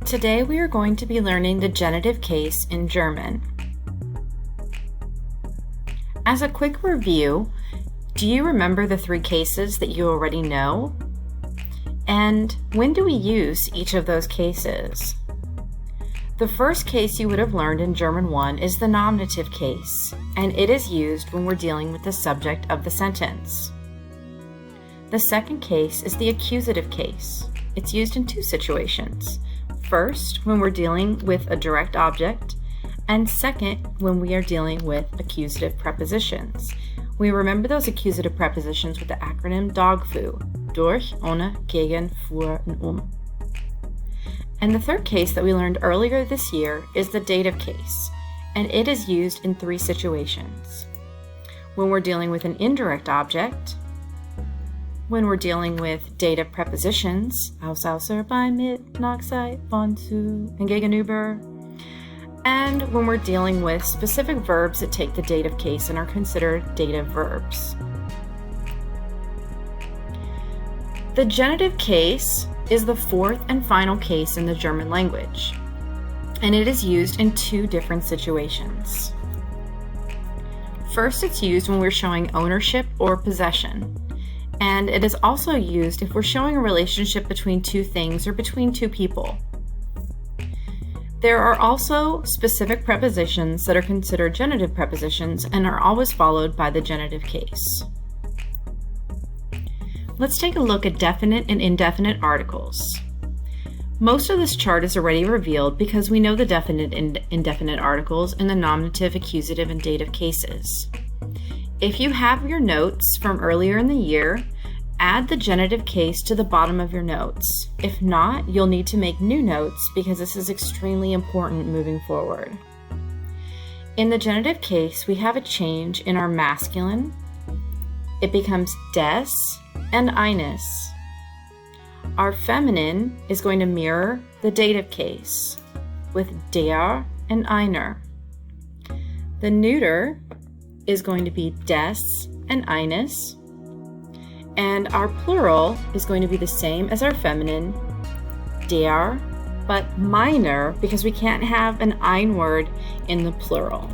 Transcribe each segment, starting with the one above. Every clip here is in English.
Today we are going to be learning the genitive case in German. As a quick review, do you remember the three cases that you already know? And when do we use each of those cases? The first case you would have learned in German 1 is the nominative case, and it is used when we're dealing with the subject of the sentence. The second case is the accusative case. It's used in two situations. First, when we're dealing with a direct object, and second, when we are dealing with accusative prepositions. We remember those accusative prepositions with the acronym DOGFU, durch, ohne, gegen, für, und And the third case that we learned earlier this year is the dative case, and it is used in three situations. When we're dealing with an indirect object, when we're dealing with dative prepositions, außer, bei, mit, nach, seit, von, zu, and gegenüber, and when we're dealing with specific verbs that take the dative case and are considered dative verbs. The genitive case is the fourth and final case in the German language, and it is used in two different situations. First, it's used when we're showing ownership or possession. And it is also used if we're showing a relationship between two things or between two people. There are also specific prepositions that are considered genitive prepositions and are always followed by the genitive case. Let's take a look at definite and indefinite articles. Most of this chart is already revealed because we know the definite and indefinite articles in the nominative, accusative, and dative cases. If you have your notes from earlier in the year, add the genitive case to the bottom of your notes. If not, you'll need to make new notes because this is extremely important moving forward. In the genitive case, we have a change in our masculine. It becomes des and eines. Our feminine is going to mirror the dative case with der and einer. The neuter is going to be des and eines, and our plural is going to be the same as our feminine, der, but minor because we can't have an ein word in the plural.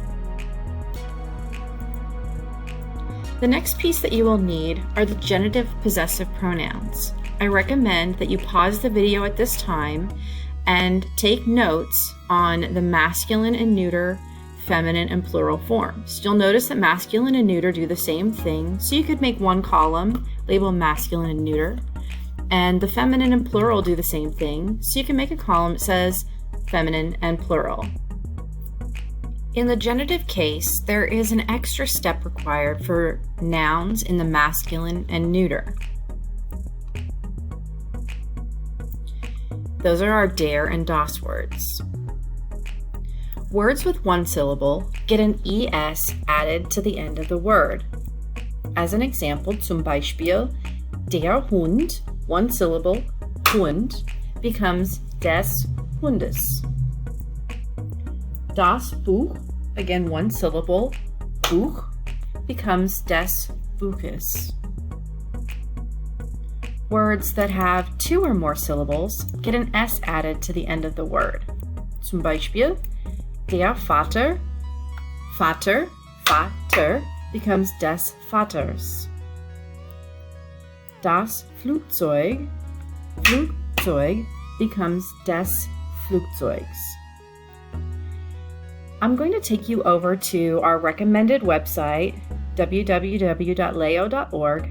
The next piece that you will need are the genitive possessive pronouns. I recommend that you pause the video at this time and take notes on the masculine and neuter, feminine and plural forms. You'll notice that masculine and neuter do the same thing, so you could make one column, label masculine and neuter, and the feminine and plural do the same thing, so you can make a column that says feminine and plural. In the genitive case, there is an extra step required for nouns in the masculine and neuter. Those are our der and das words. Words with one syllable get an es added to the end of the word. As an example, zum Beispiel, der Hund, one syllable, Hund, becomes des Hundes. Das Buch, again one syllable, Buch, becomes des Buches. Words that have two or more syllables get an s added to the end of the word. Zum Beispiel, der Vater, Vater, Vater becomes des Vaters. Das Flugzeug, Flugzeug becomes des Flugzeugs. I'm going to take you over to our recommended website, www.leo.org,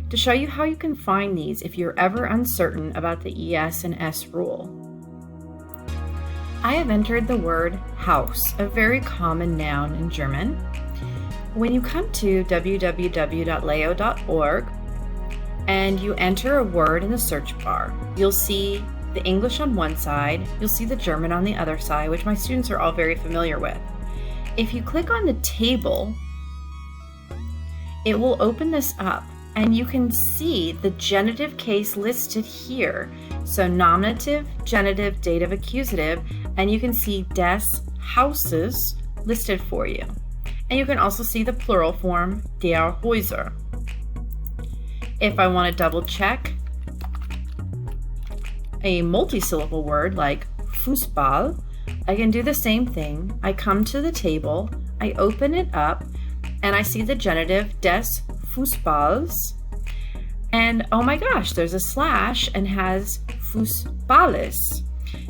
to show you how you can find these if you're ever uncertain about the es and s rule. I have entered the word Haus, a very common noun in German. When you come to www.leo.org and you enter a word in the search bar, you'll see the English on one side, you'll see the German on the other side, which my students are all very familiar with. If you click on the table, it will open this up and you can see the genitive case listed here. So nominative, genitive, dative, accusative, and you can see des Hauses listed for you. And you can also see the plural form, der Häuser. If I want to double check a multi-syllable word like Fußball, I can do the same thing. I come to the table, I open it up, and I see the genitive des Fußballs. And oh my gosh, there's a slash and has Fußballes.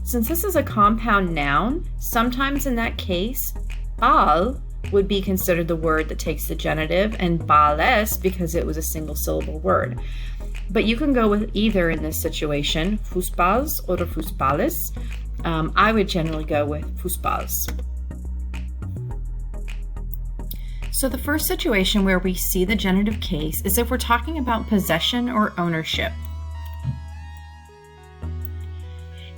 Since this is a compound noun, sometimes in that case, Ball would be considered the word that takes the genitive, and Balles because it was a single syllable word. But you can go with either in this situation, Fußballs or Fußballes. I would generally go with Fußballs. So the first situation where we see the genitive case is if we're talking about possession or ownership.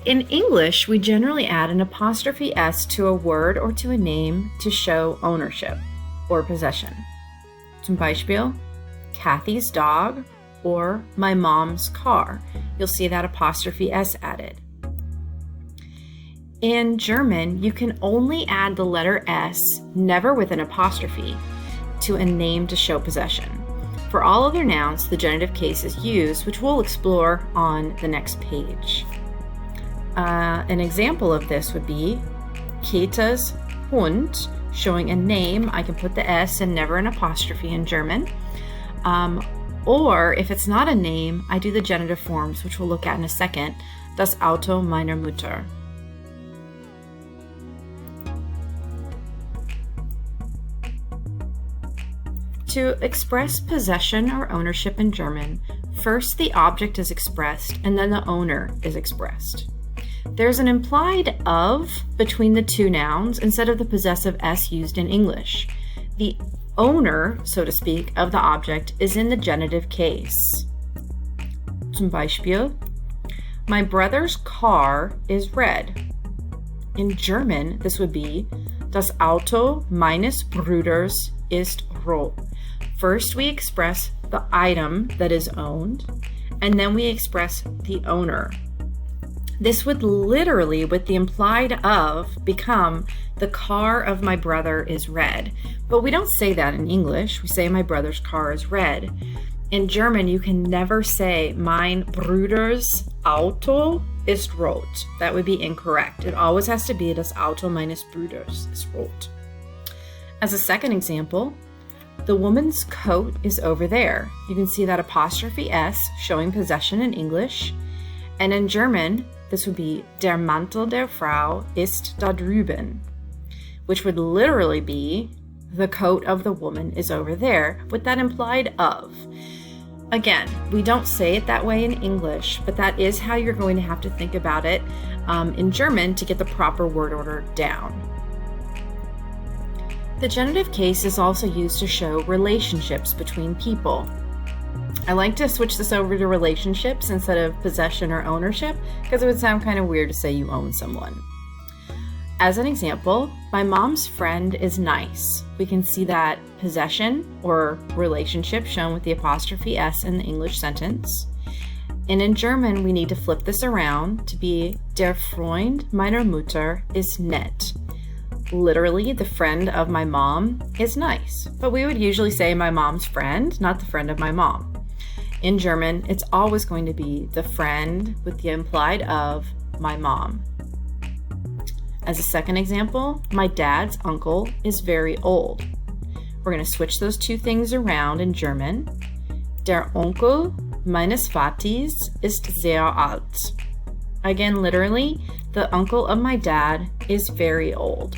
In English, we generally add an apostrophe S to a word or to a name to show ownership or possession. Zum Beispiel, Kathy's dog or my mom's car. You'll see that apostrophe S added. In German, you can only add the letter S, never with an apostrophe, to a name to show possession. For all other nouns, the genitive case is used, which we'll explore on the next page. An example of this would be Keta's Hund, showing a name. I can put the S and never an apostrophe in German. Or if it's not a name, I do the genitive forms, which we'll look at in a second. Das Auto meiner Mutter. To express possession or ownership in German, first the object is expressed and then the owner is expressed. There's an implied of between the two nouns instead of the possessive S used in English. The owner, so to speak, of the object is in the genitive case. Zum Beispiel, my brother's car is red. In German, this would be Das Auto meines Bruders ist rot. First, we express the item that is owned, and then we express the owner. This would literally, with the implied of, become the car of my brother is red. But we don't say that in English. We say my brother's car is red. In German, you can never say mein Bruders Auto ist rot. That would be incorrect. It always has to be das Auto meines Bruders ist rot. As a second example, the woman's coat is over there. You can see that apostrophe S showing possession in English. And in German, this would be der Mantel der Frau ist da drüben, which would literally be the coat of the woman is over there with that implied of. Again, we don't say it that way in English, but that is how you're going to have to think about it in German to get the proper word order down. The genitive case is also used to show relationships between people. I like to switch this over to relationships instead of possession or ownership because it would sound kind of weird to say you own someone. As an example, my mom's friend is nice. We can see that possession or relationship shown with the apostrophe S in the English sentence. And in German, we need to flip this around to be der Freund meiner Mutter ist nett. Literally, the friend of my mom is nice, but we would usually say my mom's friend, not the friend of my mom. In German, it's always going to be the friend with the implied of my mom. As a second example, my dad's uncle is very old. We're going to switch those two things around in German. Der Onkel meines Vaters ist sehr alt. Again, literally, the uncle of my dad is very old.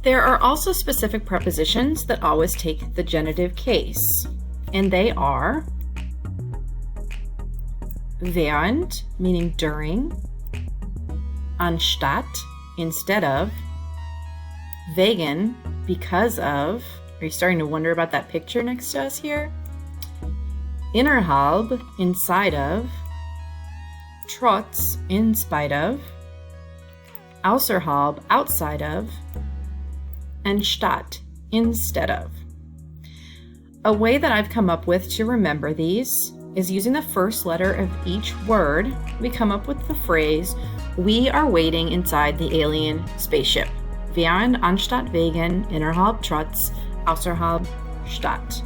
There are also specific prepositions that always take the genitive case, and they are während, meaning during, anstatt, instead of, wegen, because of. Are you starting to wonder about that picture next to us here? Innerhalb, inside of, trotz, in spite of, außerhalb, outside of, and statt, instead of. A way that I've come up with to remember these is using the first letter of each word. We come up with the phrase, we are waiting inside the alien spaceship. Während, anstatt, wegen, innerhalb, trotz, außerhalb, statt.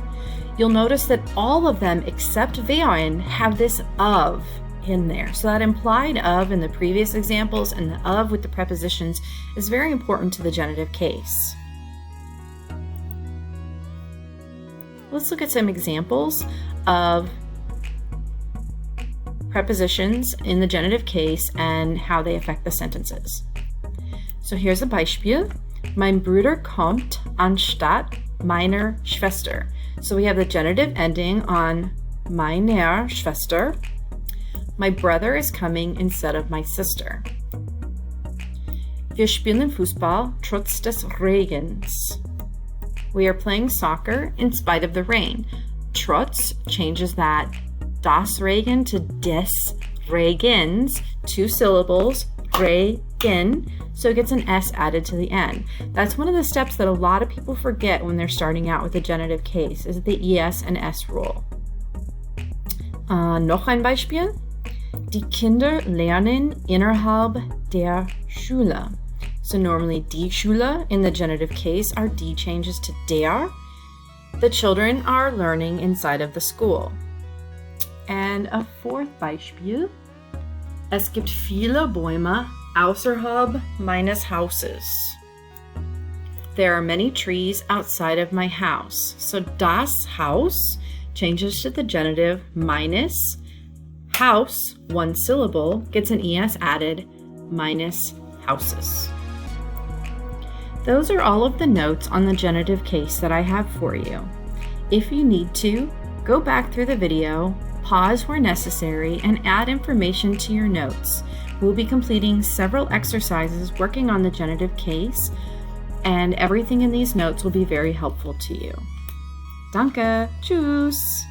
You'll notice that all of them except während have this of in there. So that implied of in the previous examples and the of with the prepositions is very important to the genitive case. Let's look at some examples of prepositions in the genitive case and how they affect the sentences. So here's a Beispiel. Mein Bruder kommt anstatt meiner Schwester. So we have the genitive ending on meiner Schwester. My brother is coming instead of my sister. Wir spielen Fußball trotz des Regens. We are playing soccer in spite of the rain. Trotz changes that das Regen to des Regens, 2 syllables, Regen, so it gets an S added to the end. That's one of the steps that a lot of people forget when they're starting out with a genitive case, is the ES and S rule. Noch ein Beispiel. Die Kinder lernen innerhalb der Schule. So normally die Schule in the genitive case, our D changes to der. The children are learning inside of the school. And a fourth Beispiel. Es gibt viele Bäume außerhalb meines Hauses. There are many trees outside of my house. So das Haus changes to the genitive minus house, 1 syllable, gets an ES added, minus houses. Those are all of the notes on the genitive case that I have for you. If you need to, go back through the video, pause where necessary, and add information to your notes. We'll be completing several exercises working on the genitive case, and everything in these notes will be very helpful to you. Danke, tschüss!